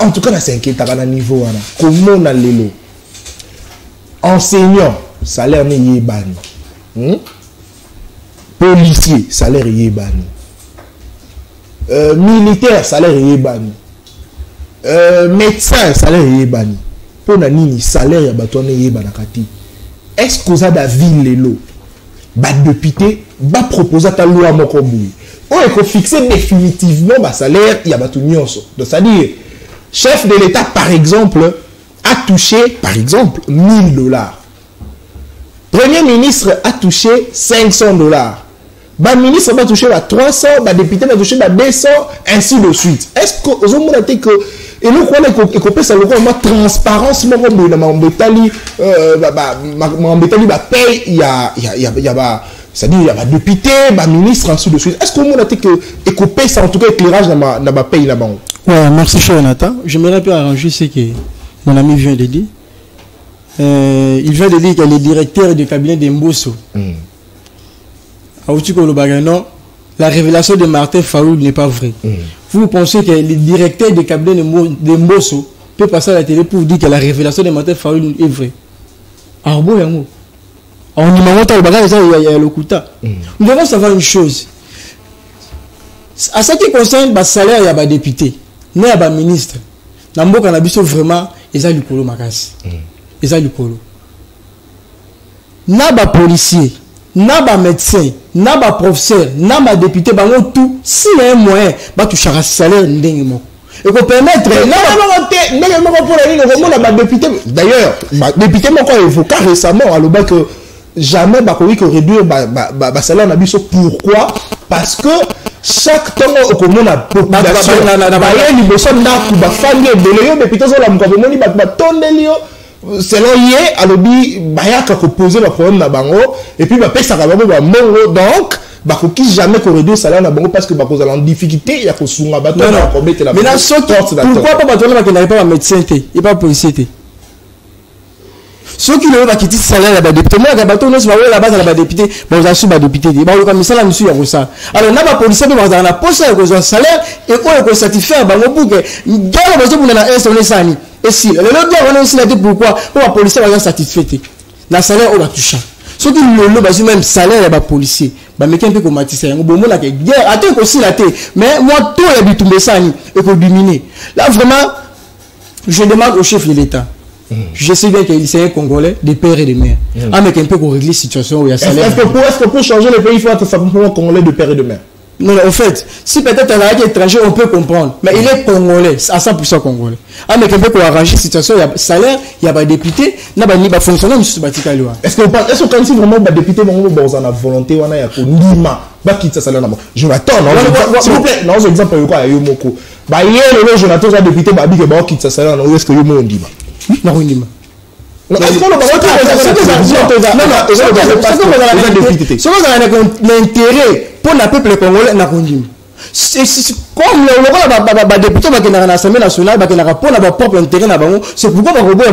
en tout cas, c'est inquiétant à niveau. Comment on a l'élo? Enseignant, salaire n'est pas banni. Policier, salaire n'est pas banni. Militaire, salaire n'est pas banni. Médecin, salaire n'est pas banni. Pour nani, salaire n'est pas banni. Est-ce que vous avez la ville l'élo? Bah, député, bah, proposer ta loi à mon combo. On est fixé définitivement le salaire, il y a tout c'est-à-dire, chef de l'État, par exemple, a touché, par exemple, 1 000 $. Premier ministre a touché 500 $. Le ministre va toucher 300, le député va toucher 200, ainsi de suite. Est-ce que vous avez dit que... Et nous, on peut savoir comment transparence, paye, il y a c'est-à-dire, il y a des députés, des ministres, ainsi de suite. Est-ce que vous avez dit que écopé ça, en tout cas, éclairage dans ma pays là-bas? Oui, merci, cher Nathan. J'aimerais bien arranger ce que mon ami vient de dire. Il vient de dire qu'il y a le directeur du cabinet de Mbosso. La révélation de Martin Faoul n'est pas vraie. Vous pensez que le directeur du cabinet de Mbosso peut passer à la télé pour dire que la révélation de Martin Faoul est vraie? Arbo Yango. On nous devons savoir une chose. À ce qui concerne le salaire, il y a des députés, il y a des ministres. Dans le cannabis, vraiment, il y a du polo makas. Il y a du polo. Il y a des policiers, il y a des médecins, il y a des professeurs, il y a des députés, tout. S'il y a un moyen, il y a un salaire. Et qu'on permettre. D'ailleurs, député m'a évoqué récemment à l'objet que jamais Bakoui aurait dû salaire n'a pourquoi? Parce que chaque temps au commun a population selon hier à l'objet bayaka poser le problème na bango et puis ba pesa ka bango donc bakoki jamais aurait dû salaire na bango parce que bako en difficulté ya ko sunga bato na ko mettre la pourquoi pas bato na n'arrive pas médecin et pas policier. Ceux qui n'ont pas quitté ce salaire là-bas, député, moi, là-bas, là-bas, député, bon, j'ai su, député, bon, comme ça, là, monsieur, il y a ça. Alors, n'a pas policier, mais on a posé un salaire, et on est satisfait, bah, on peut que, dans la maison, on a un salaire, et si, le lobby, on a aussi la dit pourquoi, pour la policier, on a satisfait. La salaire, on a touché. Ceux qui n'ont même salaire, là-bas, policier, bah, mais qui peut combattre ça, bon, moi, là, guerre, attends, aussi, la tête, mais moi, tout, il y a du tout, ça, et qu'on domine. Là, vraiment, je demande au chef de l'État. Je sais bien qu'il c'est un Congolais, des pères et des mères. Ah, mais un peu pour régler la situation où il y a salaire. Est-ce que pour changer le pays, il faut être simplement Congolais de père et de mère? Non, en fait, si peut-être un est étranger, on peut comprendre. Mais il est congolais, à 100% congolais. Ah, mais quelqu'un peut arranger la situation, il y a salaire, il y a des députés, il y a des fonctionnaires, est-ce que quand si vraiment des députés vont avoir la volonté, on a un Nima, quitter ça salaire d'abord. Jonathan, s'il vous plaît, non, c'est exemple, il y a Yomoko. Bah, hier, Jonathan, un député, bah, il va quitter ça salaire, est-ce que Yomo Ndima? Non, Ndima. Non, est-ce qu'on a l'intérêt pour le peuple congolais? Comme le député qui est à l'Assemblée nationale, qui a propre intérêt, c'est pourquoi on va.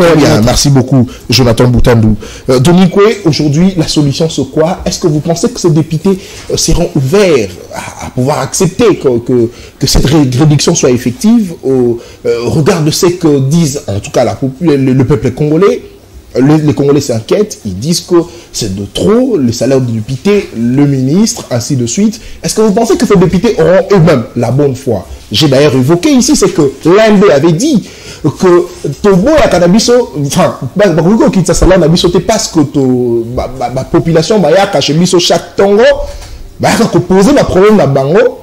Merci beaucoup, Jonathan Boutandou. Denis Koué, aujourd'hui, la solution c'est quoi? Est-ce que vous pensez que ces députés seront ouverts à pouvoir accepter que cette réduction soit effective au regard de ce que disent en tout cas le peuple congolais? Les Congolais s'inquiètent, ils disent que c'est de trop, le salaire du député, le ministre, ainsi de suite. Est-ce que vous pensez que ces députés auront eux-mêmes la bonne foi? J'ai d'ailleurs évoqué ici, c'est que l'AMB avait dit que Tobo la Canabiso, enfin, parce que la population va cacher chaque tango, va poser le problème à Bango,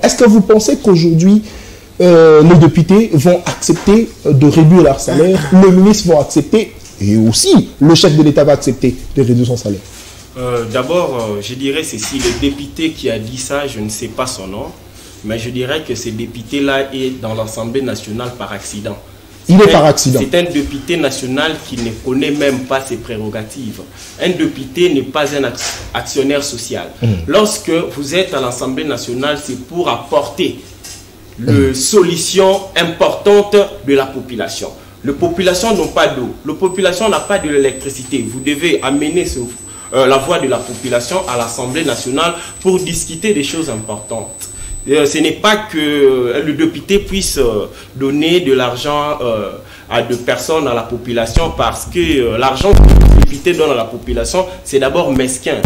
est-ce que vous pensez qu'aujourd'hui, les députés vont accepter de réduire leur salaire, le ministre va accepter, et aussi le chef de l'État va accepter de réduire son salaire? D'abord, je dirais ceci, le député qui a dit ça, je ne sais pas son nom, mais je dirais que ce député-là est dans l'Assemblée nationale par accident. Il est par accident. C'est un député national qui ne connaît même pas ses prérogatives. Un député n'est pas un actionnaire social. Lorsque vous êtes à l'Assemblée nationale, c'est pour apporter les solutions importantes de la population. Les populations n'ont pas d'eau, la population n'a pas de l'électricité. Vous devez amener la voix de la population à l'Assemblée nationale pour discuter des choses importantes. Ce n'est pas que le député puisse donner de l'argent à des personnes, à la population, parce que l'argent que le député donne à la population, c'est d'abord mesquin.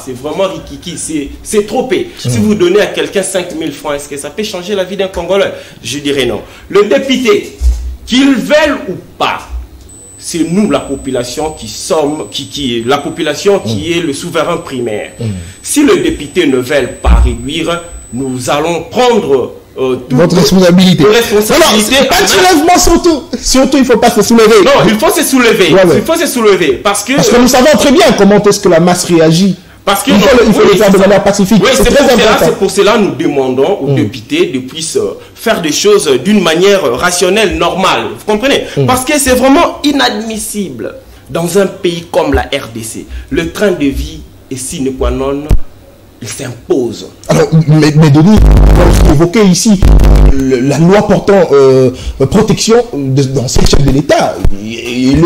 C'est vraiment rikiki, c'est trop peu. Si vous donnez à quelqu'un 5 000 francs, est-ce que ça peut changer la vie d'un Congolais? Je dirais non. Le député, qu'ils veulent ou pas, c'est nous, la population, la population qui est le souverain primaire. Si le député ne veut pas réduire, nous allons prendre votre responsabilité. Pas de soulèvement surtout. Surtout, il ne faut pas se soulever. Non, il faut se soulever. Il faut se soulever. Parce que nous savons très bien comment est-ce que la masse réagit. Parce que il faut le faire de manière pacifique. Oui, c'est pour cela que nous demandons aux députés de puissent faire des choses d'une manière rationnelle, normale. Vous comprenez? Parce que c'est vraiment inadmissible dans un pays comme la RDC. Le train de vie est sine qua non. Il s'impose. Alors, mais Denis, on évoquait ici la loi portant protection d'anciens chefs de l'État.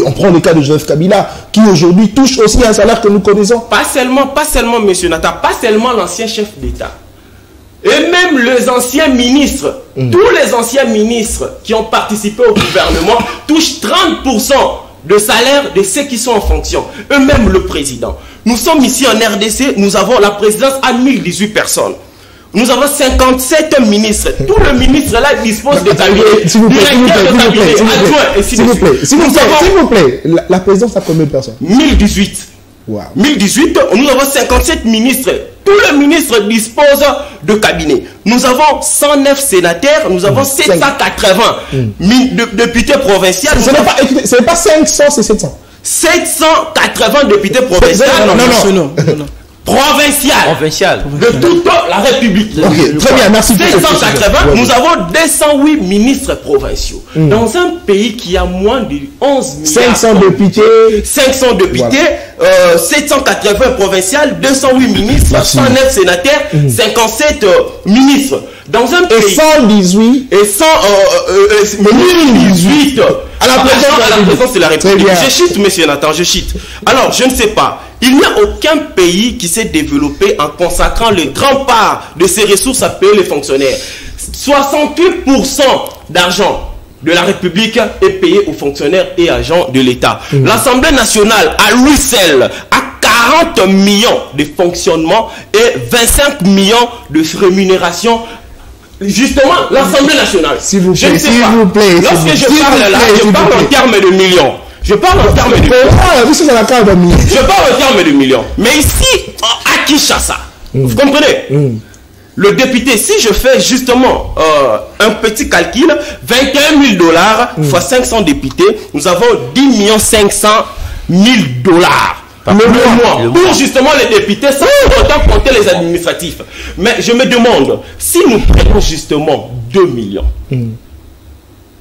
On prend le cas de Joseph Kabila, qui aujourd'hui touche aussi un salaire que nous connaissons. Pas seulement, monsieur Nata, pas seulement l'ancien chef d'État. Et même les anciens ministres, tous les anciens ministres qui ont participé au gouvernement touchent 30% de salaire de ceux qui sont en fonction. Eux-mêmes le président. Nous sommes ici en RDC, nous avons la présidence à 1018 personnes. Nous avons 57 ministres. Tout le ministre là dispose de cabinet. S'il vous plaît, la présidence a combien de personnes? 1018. Wow. 1018, nous avons 57 ministres. Tous les ministres disposent de cabinet. Nous avons 109 sénateurs, nous avons 780 députés provinciaux. Ce n'est pas 500, c'est 700. 780 députés provinciaux. Non. Provincial de toute la République. Okay, très bien, merci. 780, nous avons 208 ministres provinciaux. Dans un pays qui a moins de 11 milliards. 500 députés, voilà. 780 provinciales, 208 ministres, 109 sénateurs, 57 ministres. Dans un pays... 118. Et 1018 à la présidence de la République. Je chute, monsieur Nathan, je chute. Alors, je ne sais pas. Il n'y a aucun pays qui s'est développé en consacrant le grand part de ses ressources à payer les fonctionnaires. 68% d'argent de la République est payé aux fonctionnaires et agents de l'État. L'Assemblée nationale, à lui seul, a 40 millions de fonctionnement et 25 millions de rémunération. Justement, l'Assemblée nationale. S'il vous plaît, je ne sais pas. Lorsque je parle là, je parle en termes de millions. Je parle en termes de millions. Je parle en termes de millions. Mais ici, à Kinshasa, vous comprenez? Le député, si je fais justement un petit calcul, 21 000 $ fois 500 députés, nous avons 10 500 000 $ le mois pour justement les députés sans autant compter les administratifs. Mais je me demande, si nous prenons justement 2 millions,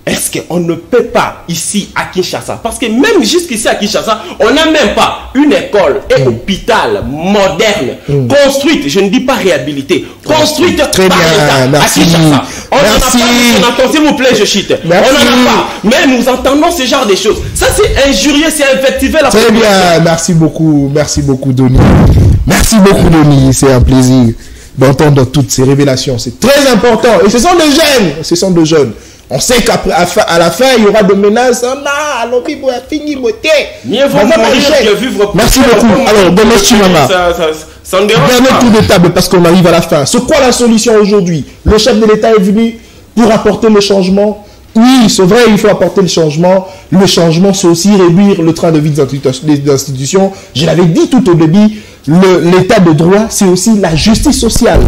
est-ce qu'on ne peut pas ici à Kinshasa, parce que même jusqu'ici à Kinshasa, on n'a même pas une école et hôpital moderne, construite, je ne dis pas réhabilitée, construite par l'État à Kinshasa. On n'en a pas, s'il vous plaît, je chite. On n'en a pas, mais nous entendons ce genre de choses. Ça c'est injurieux, c'est invectiver la population. Très bien, merci beaucoup Denis. Merci beaucoup Denis, c'est un plaisir d'entendre toutes ces révélations, c'est très important. Et ce sont des jeunes. On sait qu'à la fin, il y aura des menaces. Mieux vaut mourir que vivre. Merci beaucoup. Alors, Gomez Chimama. Dernier tour de table parce qu'on arrive à la fin. C'est quoi la solution aujourd'hui? Le chef de l'État est venu pour apporter le changement. Oui, c'est vrai, il faut apporter le changement. Le changement, c'est aussi réduire le train de vie des institutions. Je l'avais dit tout au début, l'état de droit, c'est aussi la justice sociale.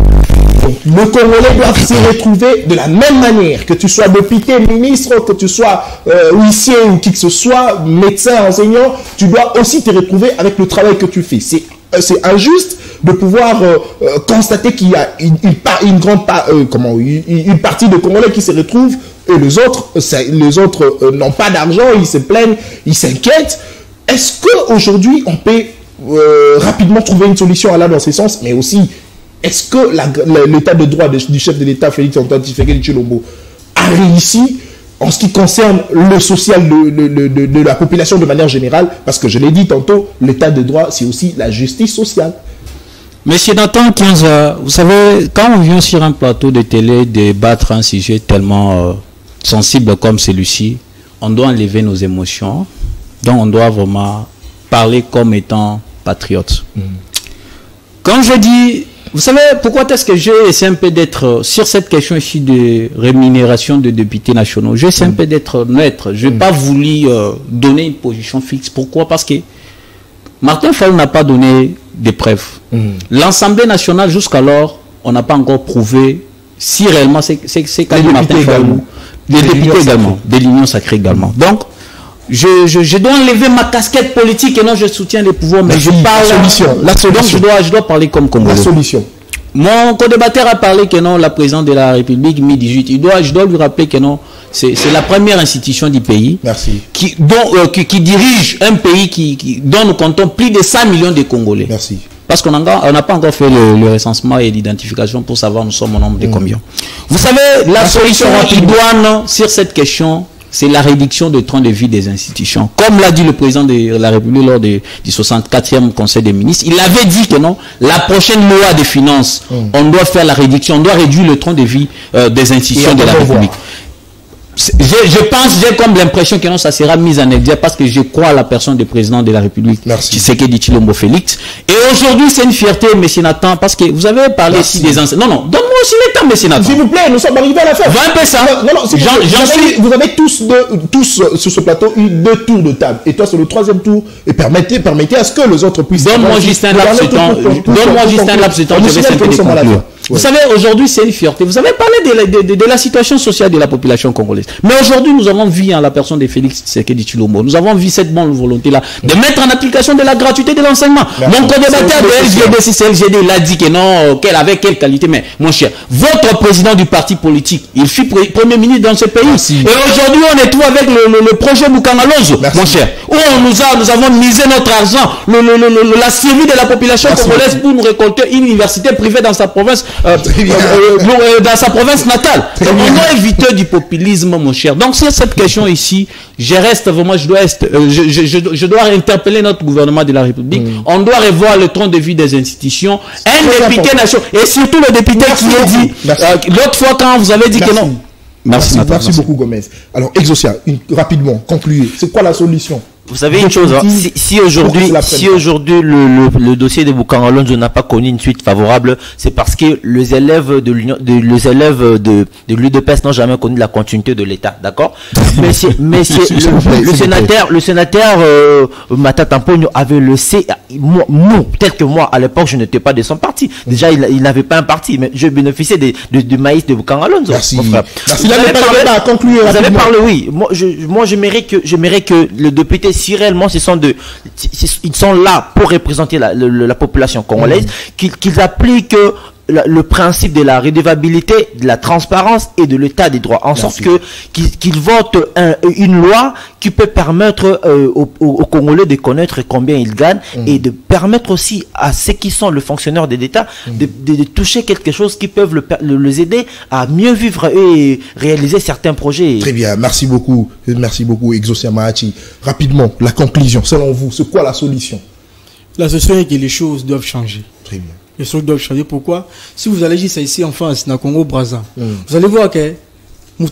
Donc, le Congolais doit se retrouver de la même manière, que tu sois député, ministre, que tu sois huissier ou qui que ce soit, médecin, enseignant, tu dois aussi te retrouver avec le travail que tu fais. C'est injuste de pouvoir constater qu'il y a une partie de Congolais qui se retrouvent et les autres n'ont pas d'argent, ils se plaignent, ils s'inquiètent. Est-ce qu'aujourd'hui on peut rapidement trouver une solution dans ce sens, mais aussi est-ce que l'état de droit du chef de l'État, Félix Antoine Tshisekedi Tshilombo, a réussi en ce qui concerne le social de la population de manière générale? Parce que je l'ai dit tantôt, l'état de droit, c'est aussi la justice sociale. Monsieur Nathan Kianza, vous savez, quand on vient sur un plateau de télé débattre un sujet tellement sensible comme celui-ci, on doit enlever nos émotions. Donc on doit vraiment parler comme étant patriote. Quand je dis... Vous savez, pourquoi est-ce que j'ai essayé un peu d'être sur cette question ici de rémunération de députés nationaux? J'ai essayé un peu d'être neutre. Je n'ai pas voulu donner une position fixe. Pourquoi? Parce que Martin Fayulu n'a pas donné des preuves. L'Assemblée nationale, jusqu'alors, on n'a pas encore prouvé si réellement c'est Martin Fayulu. Les députés également, des l'Union sacrée également. Donc, je dois enlever ma casquette politique et non je soutiens les pouvoirs, mais je parle. La solution. Donc je dois parler comme Congolais. La solution. Mon co-débatteur a parlé que non, la présidente de la République, mi-18, je dois lui rappeler que non, c'est la première institution du pays. Merci. Qui dirige un pays dont nous comptons plus de 100 millions de Congolais. Merci. Parce qu'on n'a pas encore fait le recensement et l'identification pour savoir nous sommes au nombre de combien. Vous savez, la solution idoine sur cette question, c'est la réduction de train de vie des institutions. Comme l'a dit le président de la République lors du 64e Conseil des ministres, il avait dit que non, la prochaine loi des finances, on doit faire la réduction, on doit réduire le train de vie des institutions de la République. Je pense, j'ai comme l'impression que non, ça sera mis en exergue parce que je crois à la personne du président de la République, Tshisekedi Tshilombo Félix. Et aujourd'hui, c'est une fierté, M. Nathan, parce que vous avez parlé ici des anciens. Non, donne-moi aussi le temps, M. Nathan. S'il vous plaît, nous sommes arrivés à la fin. Va un peu ça. Vous avez tous sur ce plateau eu 2 tours de table. Et toi, c'est le 3e tour. Et permettez à ce que les autres puissent... Donne-moi juste un laps de temps. Donne-moi juste un laps de temps. Je vais simplement conclure. Vous savez, aujourd'hui, c'est une fierté. Vous avez parlé de la situation sociale de la population congolaise. Mais aujourd'hui, nous avons vu la personne de Félix Tshisekedi Tshilombo. Nous avons vu cette bonne volonté-là de mettre en application de la gratuité de l'enseignement. Mon co-débatteur de LGD, si c'est LGD, il a dit que non, qu'elle avait quelle qualité. Mais mon cher, votre président du parti politique, il fut premier ministre dans ce pays. Et aujourd'hui, on est tout avec le projet Mukangalonzo, mon cher. Où nous avons misé notre argent, la survie de la population congolaise pour nous récolter une université privée dans sa province. Dans sa province natale. Donc, on doit éviter du populisme, mon cher. Donc sur cette question ici, je reste vraiment, je dois interpeller notre gouvernement de la République. On doit revoir le train de vie des institutions. Un député national, et surtout le député qui a dit l'autre fois quand vous avez dit que non. Merci beaucoup Gomez. Alors Exocia, rapidement, concluez. C'est quoi la solution? Vous savez une chose, hein, si aujourd'hui le dossier de Boucan Alonso n'a pas connu une suite favorable, c'est parce que les élèves de l'UDPS n'ont jamais connu la continuité de l'État, d'accord? Mais le sénateur Matata Mpogno avait le C. Peut-être que moi, à l'époque, je n'étais pas de son parti. Déjà, il n'avait pas un parti, mais je bénéficiais du maïs de Boucan Alonso. Merci. Vous avez parlé, oui. Moi, j'aimerais que le député, si réellement ils sont là pour représenter la population congolaise, qu'ils appliquent le principe de la redevabilité, de la transparence et de l'état des droits, en sorte qu'ils votent une loi qui peut permettre aux Congolais de connaître combien ils gagnent et de permettre aussi à ceux qui sont le fonctionnaire de l'État de toucher quelque chose qui peuvent les aider à mieux vivre et réaliser certains projets. Très bien, merci beaucoup Exaucien Mahachi. Rapidement, la conclusion, selon vous, c'est quoi la solution? La solution est que les choses doivent changer. Très bien. Les choses doivent changer. Pourquoi? Si vous allez juste ici en France, dans le Congo, Brazza, vous allez voir que mais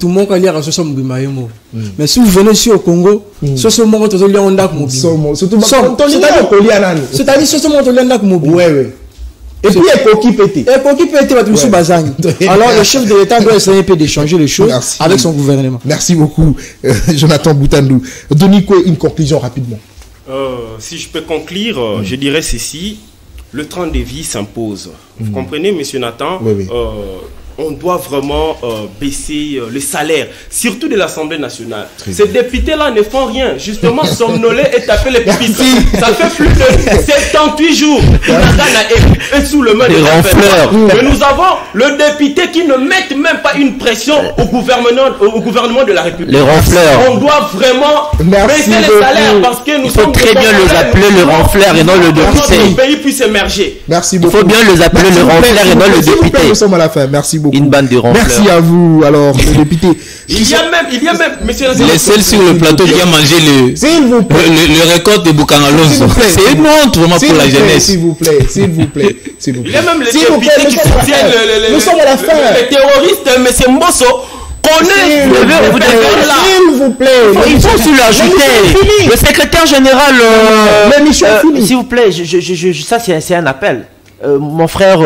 si vous venez ici au Congo, c'est-à-dire et puis alors le chef de l'État doit essayer de changer les choses avec son gouvernement. Merci beaucoup Jonathan Boutandou. Donnez-quoi une conclusion rapidement? Si je peux conclure, je dirais ceci: le train de vie s'impose. Vous comprenez, monsieur Nathan? Oui. On doit vraiment baisser les salaires, surtout de l'Assemblée nationale. Ces députés-là ne font rien, justement somnoler et taper les pupitres. Ça fait plus de 78 jours qu'on est sous le main des ronfleurs. Mais nous avons le député qui ne met même pas une pression au gouvernement de la République. Les ronfleurs. On doit vraiment baisser les salaires parce que nous sommes très bien les appeler les ronfleurs et non le député. Le pays puisse émerger. Merci beaucoup. Il faut bien les appeler les ronfleurs et non le député. Nous sommes à la fin. Merci beaucoup. Une bande de ronfleurs. Merci à vous, alors, le député. Il y a même, monsieur les seuls sur le plateau qui a mangé le record de Boucan Alonso. C'est une honte vraiment pour la jeunesse. S'il vous plaît. Il y a même les députés qui soutiennent nous sommes à la fin. Les terroristes, M. Mbosso. S'il vous plaît. Il faut aussi l'ajouter. Le secrétaire général. L'émission est finie. S'il vous plaît, ça c'est un appel. Mon frère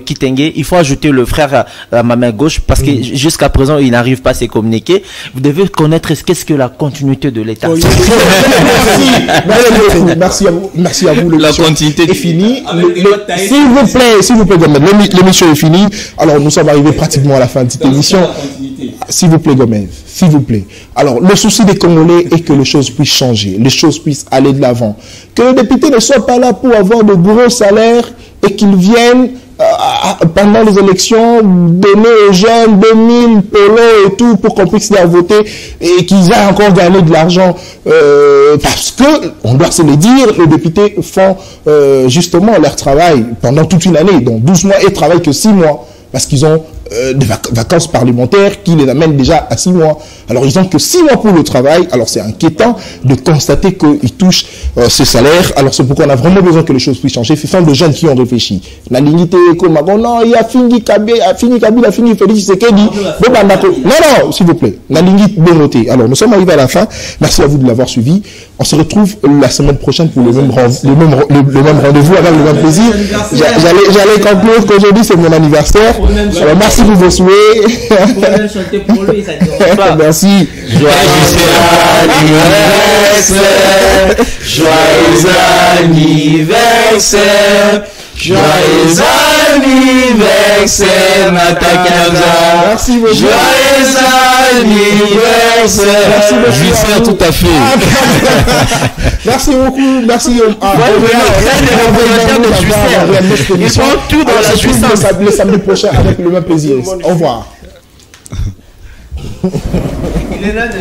Kitenge, il faut ajouter le frère à ma main gauche parce que jusqu'à présent il n'arrive pas à se communiquer. Vous devez connaître qu'est-ce que la continuité de l'État. Merci à vous. La continuité est finie. S'il vous plaît, l'émission est finie. Alors nous sommes arrivés pratiquement à la fin de cette émission. S'il vous plaît, Gomez, s'il vous plaît. Alors, le souci des Congolais est que les choses puissent changer, les choses puissent aller de l'avant. Que les députés ne soient pas là pour avoir de gros salaires et qu'ils viennent pendant les élections donner aux jeunes 2000 pelos et tout pour qu'on puisse les voter et qu'ils aient encore gagné de l'argent parce que, on doit se le dire, les députés font justement leur travail pendant toute une année, donc 12 mois et travaillent que 6 mois parce qu'ils ont des vacances parlementaires qui les amènent déjà à 6 mois. Alors ils n'ont que 6 mois pour le travail. Alors c'est inquiétant de constater qu'ils touchent ce salaire. Alors c'est pourquoi on a vraiment besoin que les choses puissent changer. Ce sont des jeunes qui ont réfléchi. La dignité comme non, il a fini Kabila, a fini Félix Tshisekedi. Non, s'il vous plaît. La dignité bien notée. Alors nous sommes arrivés à la fin. Merci à vous de l'avoir suivi. On se retrouve la semaine prochaine pour le même rendez-vous avec le même plaisir. J'allais conclure qu'aujourd'hui c'est mon anniversaire. Alors merci pour vos souhaits. Merci. Joyeux anniversaire. Joyeux anniversaire, Natakanza. Merci beaucoup. Joyeux anniversaire. Je vais faire tout à fait. Merci beaucoup. Merci. Ils font tout dans la puissance. Le samedi prochain avec le même plaisir. Au revoir. Il est là de